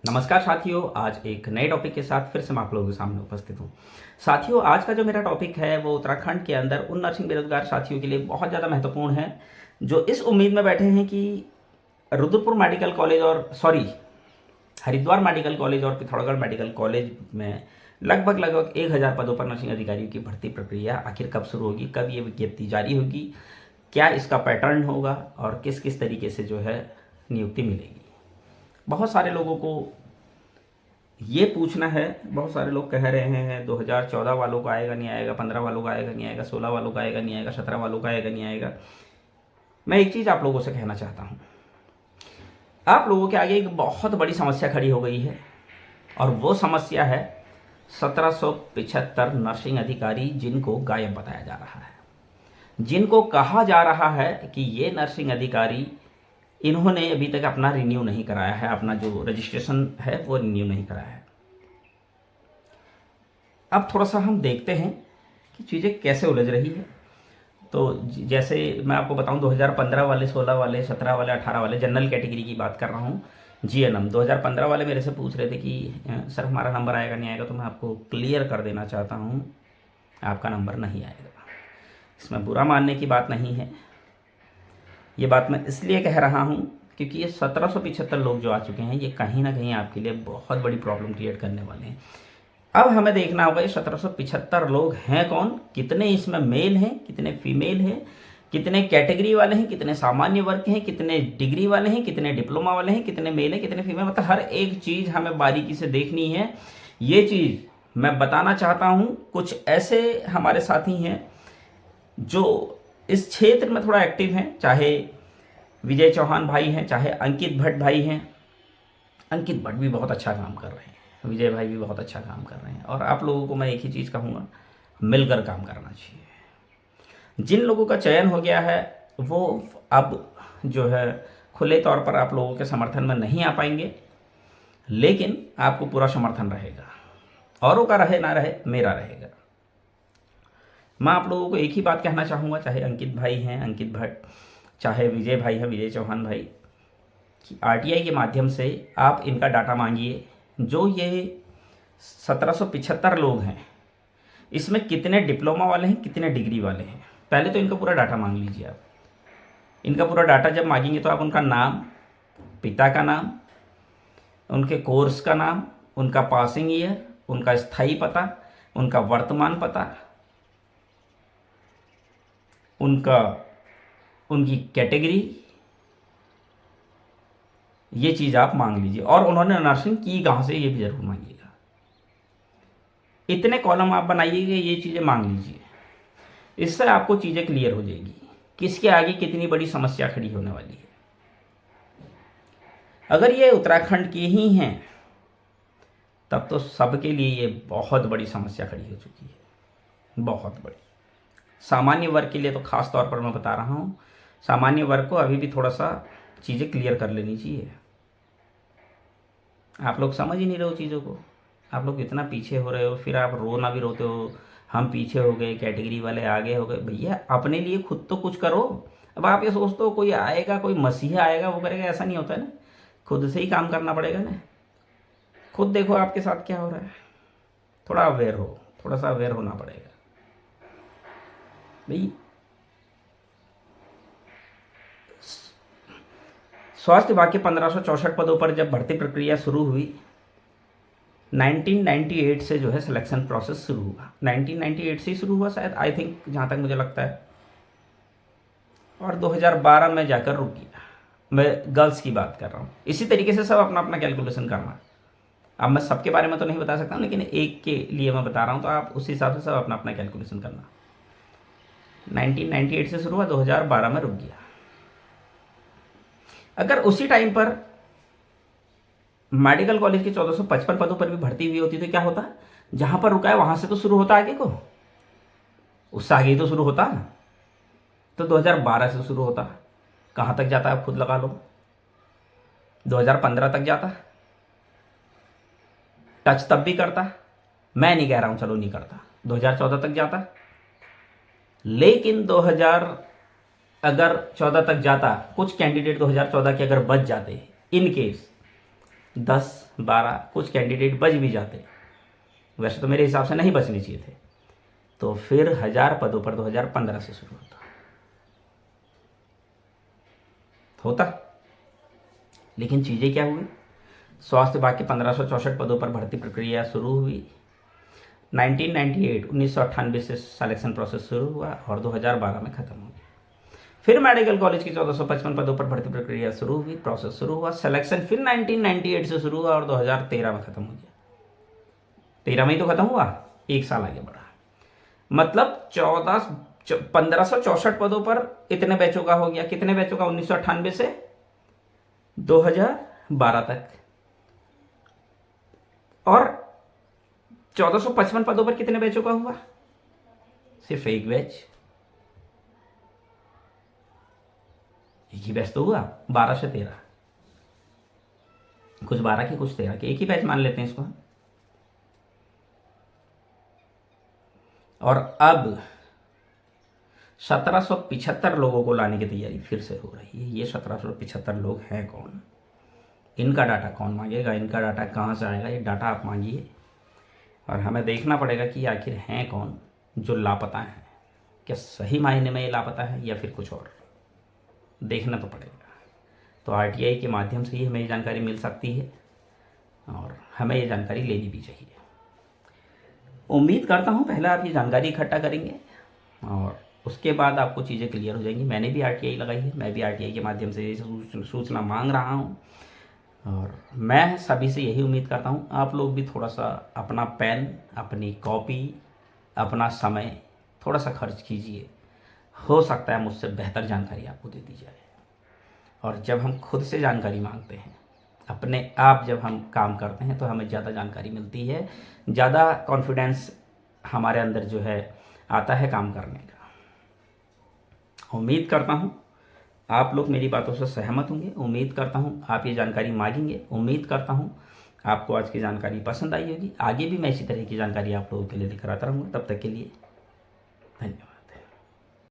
नमस्कार साथियों, आज एक नए टॉपिक के साथ फिर से मैं आप लोगों के सामने उपस्थित हूँ। साथियों, आज का जो मेरा टॉपिक है वो उत्तराखंड के अंदर उन नर्सिंग बेरोजगार साथियों के लिए बहुत ज़्यादा महत्वपूर्ण है जो इस उम्मीद में बैठे हैं कि रुद्रपुर मेडिकल कॉलेज और हरिद्वार मेडिकल कॉलेज और पिथौरागढ़ मेडिकल कॉलेज में लगभग 1000 पदों पर नर्सिंग अधिकारियों की भर्ती प्रक्रिया आखिर कब शुरू होगी, कब ये विज्ञप्ति जारी होगी, क्या इसका पैटर्न होगा और किस किस तरीके से जो है नियुक्ति मिलेगी। बहुत सारे लोगों को ये पूछना है। बहुत सारे लोग कह रहे हैं 2014 वालों को आएगा नहीं आएगा, 15 वालों को आएगा नहीं आएगा, 16 वालों को आएगा नहीं आएगा, 17 वालों को आएगा नहीं आएगा। मैं एक चीज़ आप लोगों से कहना चाहता हूँ, आप लोगों के आगे एक बहुत बड़ी समस्या खड़ी हो गई है और वो समस्या है 1775 नर्सिंग अधिकारी जिनको गायब बताया जा रहा है, जिनको कहा जा रहा है कि ये नर्सिंग अधिकारी इन्होंने अभी तक अपना रिन्यू नहीं कराया है, अपना जो रजिस्ट्रेशन है वो रिन्यू नहीं कराया है। अब थोड़ा सा हम देखते हैं कि चीज़ें कैसे उलझ रही है। तो जैसे मैं आपको बताऊं, 2015 वाले, 16 वाले, 17 वाले, 18 वाले जनरल कैटेगरी की बात कर रहा हूं। जीएनएम 2015 वाले मेरे से पूछ रहे थे कि सर हमारा नंबर आएगा नहीं आएगा, तो मैं आपको क्लियर कर देना चाहता हूं, आपका नंबर नहीं आएगा। इसमें बुरा मानने की बात नहीं है। ये बात मैं इसलिए कह रहा हूँ क्योंकि ये 1775 लोग जो आ चुके हैं, ये कहीं ना कहीं आपके लिए बहुत बड़ी प्रॉब्लम क्रिएट करने वाले हैं। अब हमें देखना होगा ये 1775 लोग हैं कौन, कितने इसमें मेल हैं, कितने फीमेल हैं, कितने कैटेगरी वाले हैं, कितने सामान्य वर्ग के हैं, कितने डिग्री वाले हैं, कितने डिप्लोमा वाले हैं, कितने मेल हैं, कितने फीमेल, मतलब हर एक चीज़ हमें बारीकी से देखनी है। ये चीज़ मैं बताना चाहता हूँ। कुछ ऐसे हमारे साथी हैं जो इस क्षेत्र में थोड़ा एक्टिव हैं, चाहे विजय चौहान भाई हैं, चाहे अंकित भट्ट भाई हैं। अंकित भट्ट भी बहुत अच्छा काम कर रहे हैं, विजय भाई भी बहुत अच्छा काम कर रहे हैं। और आप लोगों को मैं एक ही चीज़ कहूँगा, मिलकर काम करना चाहिए। जिन लोगों का चयन हो गया है वो अब जो है खुले तौर पर आप लोगों के समर्थन में नहीं आ पाएंगे, लेकिन आपको पूरा समर्थन रहेगा। औरों का रहे ना रहे, मेरा रहेगा। मैं आप लोगों को एक ही बात कहना चाहूँगा, चाहे अंकित भाई हैं, अंकित भट्ट, चाहे विजय भाई हैं, विजय चौहान भाई, कि आरटीआई के माध्यम से आप इनका डाटा मांगिए। जो ये 1775 लोग हैं, इसमें कितने डिप्लोमा वाले हैं, कितने डिग्री वाले हैं, पहले तो इनका पूरा डाटा मांग लीजिए आप। इनका पूरा डाटा जब मांगेंगे तो आप उनका नाम, पिता का नाम, उनके कोर्स का नाम, उनका पासिंग ईयर, उनका स्थायी पता, उनका वर्तमान पता, उनकी कैटेगरी, ये चीज़ आप मांग लीजिए। और उन्होंने नर्सिंग की कहाँ से, ये भी जरूर मांगिएगा। इतने कॉलम आप बनाइएगा, ये चीज़ें मांग लीजिए। इससे आपको चीज़ें क्लियर हो जाएगी, किसके आगे कितनी बड़ी समस्या खड़ी होने वाली है। अगर ये उत्तराखंड के ही हैं तब तो सबके लिए ये बहुत बड़ी समस्या खड़ी हो चुकी है, बहुत बड़ी। सामान्य वर्ग के लिए तो खास तौर पर मैं बता रहा हूँ, सामान्य वर्ग को अभी भी थोड़ा सा चीज़ें क्लियर कर लेनी चाहिए। आप लोग समझ ही नहीं रहे हो चीज़ों को, आप लोग इतना पीछे हो रहे हो, फिर आप रोना भी रोते हो, हम पीछे हो गए, कैटेगरी वाले आगे हो गए। भैया अपने लिए खुद तो कुछ करो। अब आप ये सोचते हो कोई आएगा, कोई मसीहा आएगा वो करेगा, ऐसा नहीं होता है ना। खुद से ही काम करना पड़ेगा ना। खुद देखो आपके साथ क्या हो रहा है, थोड़ा अवेयर हो, थोड़ा सा अवेयर होना पड़ेगा भाई। स्वास्थ्य विभाग के 1564 पदों पर जब भर्ती प्रक्रिया शुरू हुई, 1998 से जो है सिलेक्शन प्रोसेस शुरू हुआ। 1998 से ही शुरू हुआ शायद, आई थिंक, जहाँ तक मुझे लगता है। और 2012 में जाकर रुक गया। मैं गर्ल्स की बात कर रहा हूँ। इसी तरीके से सब अपना अपना कैलकुलेशन करना। अब मैं सबके बारे में तो नहीं बता सकता, लेकिन एक के लिए मैं बता रहा हूँ, तो आप उस हिसाब से सब अपना अपना कैलकुलेशन करना। 1998 से शुरू हुआ, 2012 में रुक गया। अगर उसी टाइम पर मेडिकल कॉलेज के 1455 पदों पर भी भर्ती हुई होती तो क्या होता? जहां पर रुका है वहां से तो शुरू होता आगे को, उससे आगे ही तो शुरू होता। तो 2012 से शुरू होता, कहां तक जाता है आप खुद लगा लो। 2015 तक जाता, टच तब भी करता, मैं नहीं कह रहा हूं चलो नहीं करता, 2014 तक जाता। लेकिन 2000 अगर 14 तक जाता, कुछ कैंडिडेट 2014 के अगर बच जाते इन केस, 10-12 कुछ कैंडिडेट बच भी जाते, वैसे तो मेरे हिसाब से नहीं बचने चाहिए थे, तो फिर 1000 पदों पर 2015 से शुरू होता। लेकिन चीज़ें क्या हुई, स्वास्थ्य विभाग के 1564 पदों पर भर्ती प्रक्रिया शुरू हुई। 1998 से सिलेक्शन प्रोसेस शुरू हुआ और 2012 में ख़त्म हो गया। फिर मेडिकल कॉलेज की 1455 पदों पर भर्ती प्रक्रिया शुरू हुई, प्रोसेस शुरू हुआ, सिलेक्शन फिर 1998 से शुरू हुआ और 2013 में ख़त्म हो गया। 13 में ही तो ख़त्म हुआ, 1 साल आगे बढ़ा। मतलब 1564 पदों पर इतने बैचों का हो गया। कितने बैचों का? 1998 से 2012 तक। और 1455 पदों पर कितने बैचों का हुआ? सिर्फ एक बैच, एक ही बैच तो हुआ। 12 से 13, कुछ 12 के कुछ 13 के, एक ही बैच मान लेते हैं इसको। और अब 1775 लोगों को लाने की तैयारी फिर से हो रही है। ये 1775 लोग हैं कौन? इनका डाटा कौन मांगेगा? इनका डाटा कहाँ से आएगा? ये डाटा आप मांगिए और हमें देखना पड़ेगा कि आखिर हैं कौन जो लापता हैं। क्या सही मायने में ये लापता है या फिर कुछ और, देखना तो पड़ेगा। तो आरटीआई के माध्यम से ही हमें ये जानकारी मिल सकती है और हमें ये जानकारी लेनी भी चाहिए। उम्मीद करता हूँ पहले आप ये जानकारी इकट्ठा करेंगे और उसके बाद आपको चीज़ें क्लियर हो जाएंगी। मैंने भी आरटीआई लगाई है, मैं भी आरटीआई के माध्यम से सूचना मांग रहा हूँ और मैं सभी से यही उम्मीद करता हूँ आप लोग भी थोड़ा सा अपना पेन, अपनी कॉपी, अपना समय थोड़ा सा खर्च कीजिए। हो सकता है मुझसे बेहतर जानकारी आपको दे दी जाए। और जब हम खुद से जानकारी मांगते हैं, अपने आप जब हम काम करते हैं, तो हमें ज़्यादा जानकारी मिलती है, ज़्यादा कॉन्फिडेंस हमारे अंदर जो है आता है काम करने का। उम्मीद करता हूँ आप लोग मेरी बातों से सहमत होंगे। उम्मीद करता हूँ आप ये जानकारी मांगेंगे। उम्मीद करता हूँ आपको आज की जानकारी पसंद आई होगी। आगे भी मैं इसी तरह की जानकारी आप लोगों के लिए लेकर आता रहूँगा। तब तक के लिए धन्यवाद।